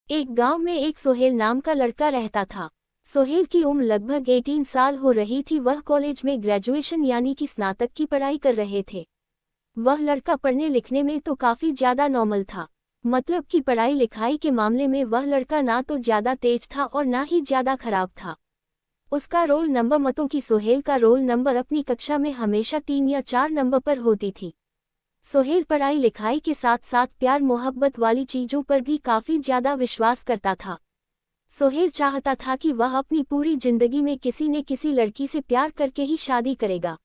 एक गांव में एक सोहेल नाम का लड़का रहता था। सोहेल की उम्र लगभग 18 साल हो रही थी। वह कॉलेज में ग्रेजुएशन यानी कि स्नातक की पढ़ाई कर रहे थे। वह लड़का पढ़ने लिखने में तो काफी ज्यादा नॉर्मल था। मतलब कि पढ़ाई लिखाई के मामले में वह लड़का ना तो ज्यादा तेज था और ना ही ज्यादा खराब था। उसका रोल नंबर मतों की सोहेल का रोल नंबर अपनी कक्षा में हमेशा 3 या 4 नंबर पर होती थी। सोहेल पढ़ाई लिखाई के साथ साथ प्यार मोहब्बत वाली चीजों पर भी काफी ज्यादा विश्वास करता था। सोहेल चाहता था कि वह अपनी पूरी जिंदगी में किसी न किसी लड़की से प्यार करके ही शादी करेगा।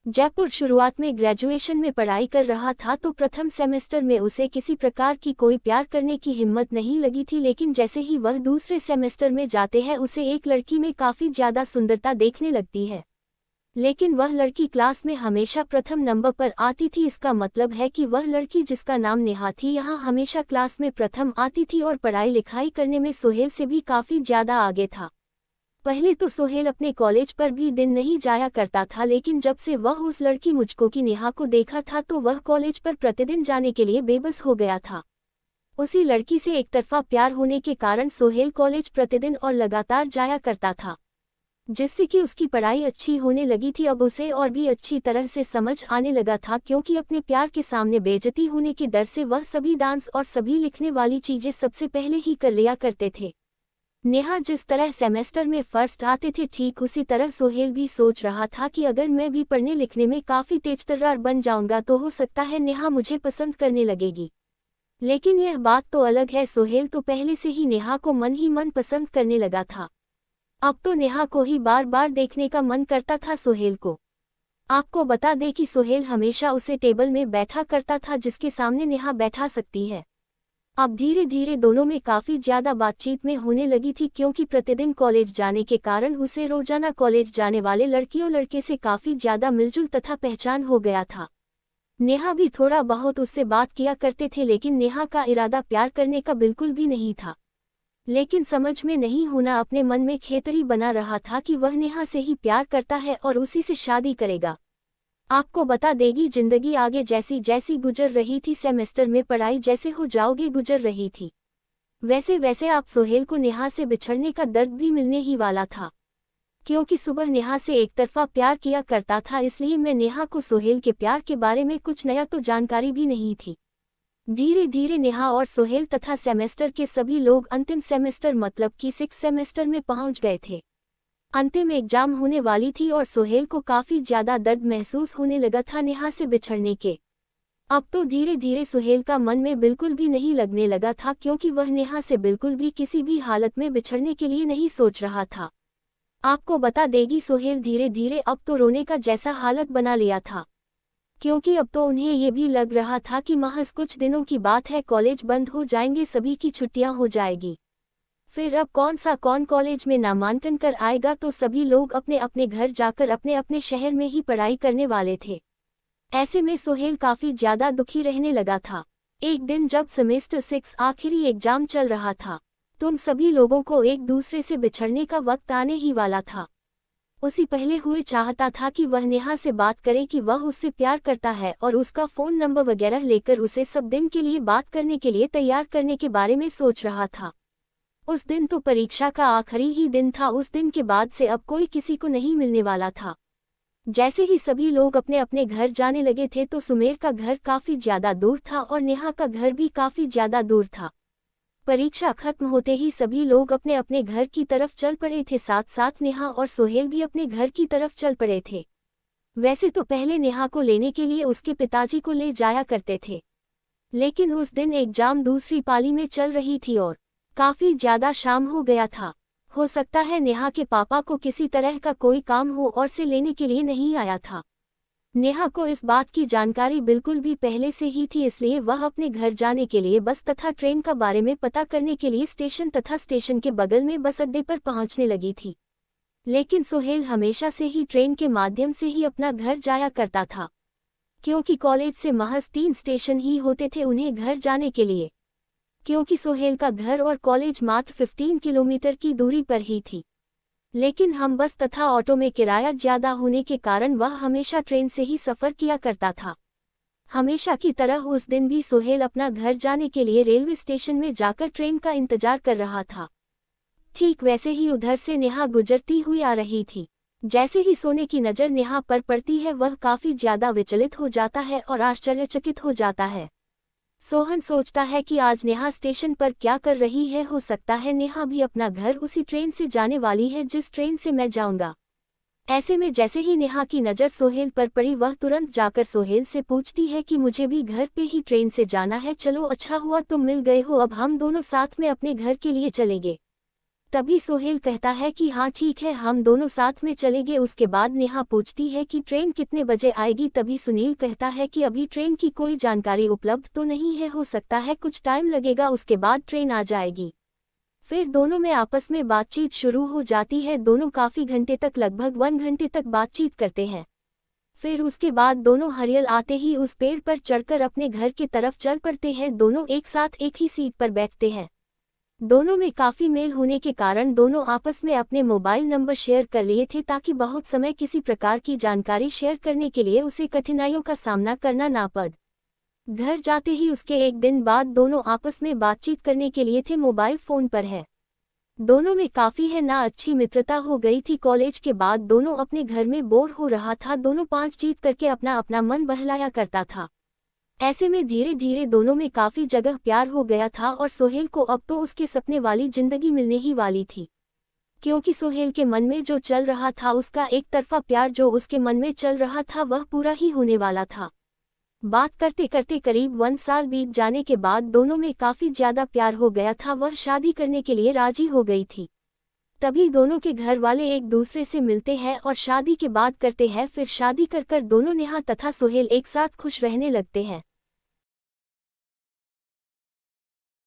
जयपुर शुरुआत में ग्रेजुएशन में पढ़ाई कर रहा था तो प्रथम सेमेस्टर में उसे किसी प्रकार की कोई प्यार करने की हिम्मत नहीं लगी थी, लेकिन जैसे ही वह दूसरे सेमेस्टर में जाते हैं उसे एक लड़की में काफी ज्यादा सुंदरता देखने लगती है। लेकिन वह लड़की क्लास में हमेशा प्रथम नंबर पर आती थी। इसका मतलब है कि वह लड़की जिसका नाम नेहा थी यहाँ हमेशा क्लास में प्रथम आती थी और पढ़ाई लिखाई करने में सोहेल से भी काफी ज्यादा आगे था। पहले तो सोहेल अपने कॉलेज पर भी दिन नहीं जाया करता था, लेकिन जब से वह उस लड़की मुझको की नेहा को देखा था तो वह कॉलेज पर प्रतिदिन जाने के लिए बेबस हो गया था। उसी लड़की से एकतरफा प्यार होने के कारण सोहेल कॉलेज प्रतिदिन और लगातार जाया करता था, जिससे कि उसकी पढ़ाई अच्छी होने लगी थी। अब उसे और भी अच्छी तरह से समझ आने लगा था, क्योंकि अपने प्यार के सामने बेइज्जती होने के डर से वह सभी डांस और सभी लिखने वाली चीजें सबसे पहले ही कर लिया करते थे। नेहा जिस तरह सेमेस्टर में फर्स्ट आते थे ठीक उसी तरह सोहेल भी सोच रहा था कि अगर मैं भी पढ़ने लिखने में काफी तेजतर्रार बन जाऊंगा तो हो सकता है नेहा मुझे पसंद करने लगेगी। लेकिन यह बात तो अलग है, सोहेल तो पहले से ही नेहा को मन ही मन पसंद करने लगा था। अब तो नेहा को ही बार बार देखने का मन करता था सोहेल को। आपको बता दें कि सोहेल हमेशा उसे टेबल में बैठा करता था जिसके सामने नेहा बैठा सकती है। अब धीरे धीरे दोनों में काफी ज्यादा बातचीत में होने लगी थी, क्योंकि प्रतिदिन कॉलेज जाने के कारण उसे रोजाना कॉलेज जाने वाले लड़कियों लड़के से काफी ज्यादा मिलजुल तथा पहचान हो गया था। नेहा भी थोड़ा बहुत उससे बात किया करते थे, लेकिन नेहा का इरादा प्यार करने का बिल्कुल भी नहीं था। लेकिन समझ में नहीं होना अपने मन में खेतरी बना रहा था कि वह नेहा से ही प्यार करता है और उसी से शादी करेगा। आपको बता देगी जिंदगी आगे जैसी जैसी गुजर रही थी, सेमेस्टर में पढ़ाई जैसे हो जाओगे गुजर रही थी, वैसे वैसे आप सोहेल को नेहा से बिछड़ने का दर्द भी मिलने ही वाला था। क्योंकि सुबह नेहा से एकतरफा प्यार किया करता था, इसलिए मैं नेहा को सोहेल के प्यार के बारे में कुछ नया तो जानकारी भी नहीं थी। धीरे धीरे नेहा और सोहेल तथा सेमेस्टर के सभी लोग अंतिम सेमेस्टर मतलब कि 6 सेमेस्टर में पहुंच गए थे। अंतिम एग्जाम होने वाली थी और सोहेल को काफी ज्यादा दर्द महसूस होने लगा था नेहा से बिछड़ने के। अब तो धीरे धीरे सोहेल का मन में बिल्कुल भी नहीं लगने लगा था, क्योंकि वह नेहा से बिल्कुल भी किसी भी हालत में बिछड़ने के लिए नहीं सोच रहा था। आपको बता देगी सोहेल धीरे धीरे अब तो रोने का जैसा हालत बना लिया था, क्योंकि अब तो उन्हें ये भी लग रहा था कि महज कुछ दिनों की बात है, कॉलेज बंद हो जाएंगे, सभी की छुट्टियां हो जाएगी। फिर अब कौन कॉलेज में नामांकन कर आएगा, तो सभी लोग अपने अपने घर जाकर अपने अपने शहर में ही पढ़ाई करने वाले थे। ऐसे में सोहेल काफी ज्यादा दुखी रहने लगा था। एक दिन जब सेमेस्टर 6 आखिरी एग्जाम चल रहा था, तुम सभी लोगों को एक दूसरे से बिछड़ने का वक्त आने ही वाला था। उसी पहले हुए चाहता था कि वह नेहा से बात करे कि वह उससे प्यार करता है और उसका फोन नंबर वगैरह लेकर उसे सब दिन के लिए बात करने के लिए तैयार करने के बारे में सोच रहा था। उस दिन तो परीक्षा का आखिरी ही दिन था। उस दिन के बाद से अब कोई किसी को नहीं मिलने वाला था। जैसे ही सभी लोग अपने अपने घर जाने लगे थे तो सुमेर का घर काफी ज्यादा दूर था और नेहा का घर भी काफी ज्यादा दूर था। परीक्षा खत्म होते ही सभी लोग अपने अपने घर की तरफ चल पड़े थे, साथ साथ नेहा और सोहेल भी अपने घर की तरफ चल पड़े थे। वैसे तो पहले नेहा को लेने के लिए उसके पिताजी को ले जाया करते थे, लेकिन उस दिन एग्जाम दूसरी पाली में चल रही थी और काफी ज्यादा शाम हो गया था। हो सकता है नेहा के पापा को किसी तरह का कोई काम हो और से लेने के लिए नहीं आया था। नेहा को इस बात की जानकारी बिल्कुल भी पहले से ही थी, इसलिए वह अपने घर जाने के लिए बस तथा ट्रेन का बारे में पता करने के लिए स्टेशन तथा स्टेशन के बगल में बस अड्डे पर पहुंचने लगी थी। लेकिन सोहेल हमेशा से ही ट्रेन के माध्यम से ही अपना घर जाया करता था, क्योंकि कॉलेज से महज 3 स्टेशन ही होते थे उन्हें घर जाने के लिए। क्योंकि सोहेल का घर और कॉलेज मात्र 15 किलोमीटर की दूरी पर ही थी, लेकिन हम बस तथा ऑटो में किराया ज्यादा होने के कारण वह हमेशा ट्रेन से ही सफर किया करता था। हमेशा की तरह उस दिन भी सोहेल अपना घर जाने के लिए रेलवे स्टेशन में जाकर ट्रेन का इंतजार कर रहा था। ठीक वैसे ही उधर से नेहा गुजरती हुई आ रही थी। जैसे ही सोने की नज़र नेहा पर पड़ती है वह काफ़ी ज़्यादा विचलित हो जाता है और आश्चर्यचकित हो जाता है। सोहन सोचता है कि आज नेहा स्टेशन पर क्या कर रही है, हो सकता है नेहा भी अपना घर उसी ट्रेन से जाने वाली है जिस ट्रेन से मैं जाऊंगा। ऐसे में जैसे ही नेहा की नज़र सोहेल पर पड़ी वह तुरंत जाकर सोहेल से पूछती है कि मुझे भी घर पे ही ट्रेन से जाना है, चलो अच्छा हुआ तुम मिल गए हो, अब हम दोनों साथ में अपने घर के लिए चलेंगे। तभी सोहेल कहता है कि हाँ ठीक है, हम दोनों साथ में चलेंगे। उसके बाद नेहा पूछती है कि ट्रेन कितने बजे आएगी। तभी सुनील कहता है कि अभी ट्रेन की कोई जानकारी उपलब्ध तो नहीं है, हो सकता है कुछ टाइम लगेगा, उसके बाद ट्रेन आ जाएगी। फिर दोनों में आपस में बातचीत शुरू हो जाती है। दोनों काफ़ी घंटे तक, लगभग 1 घंटे तक बातचीत करते हैं। फिर उसके बाद दोनों हरियल आते ही उस पेड़ पर चढ़कर अपने घर की तरफ चल पड़ते हैं। दोनों एक साथ एक ही सीट पर बैठते हैं। दोनों में काफ़ी मेल होने के कारण दोनों आपस में अपने मोबाइल नंबर शेयर कर लिए थे ताकि बहुत समय किसी प्रकार की जानकारी शेयर करने के लिए उसे कठिनाइयों का सामना करना ना पड़े। घर जाते ही उसके एक दिन बाद दोनों आपस में बातचीत करने के लिए थे मोबाइल फ़ोन पर है। दोनों में काफ़ी है ना अच्छी मित्रता हो गई थी। कॉलेज के बाद दोनों अपने घर में बोर हो रहा था। दोनों 5 जीत करके अपना अपना मन बहलाया करता था। ऐसे में धीरे धीरे दोनों में काफ़ी जगह प्यार हो गया था और सोहेल को अब तो उसके सपने वाली जिंदगी मिलने ही वाली थी, क्योंकि सोहेल के मन में जो चल रहा था, उसका एक तरफा प्यार जो उसके मन में चल रहा था, वह पूरा ही होने वाला था। बात करते करते करीब 1 साल बीत जाने के बाद दोनों में काफ़ी ज़्यादा प्यार हो गया था। वह शादी करने के लिए राजी हो गई थी। तभी दोनों के घर वाले एक दूसरे से मिलते हैं और शादी की बात करते हैं। फिर शादी कर दोनों नेहा तथा सोहेल एक साथ खुश रहने लगते हैं।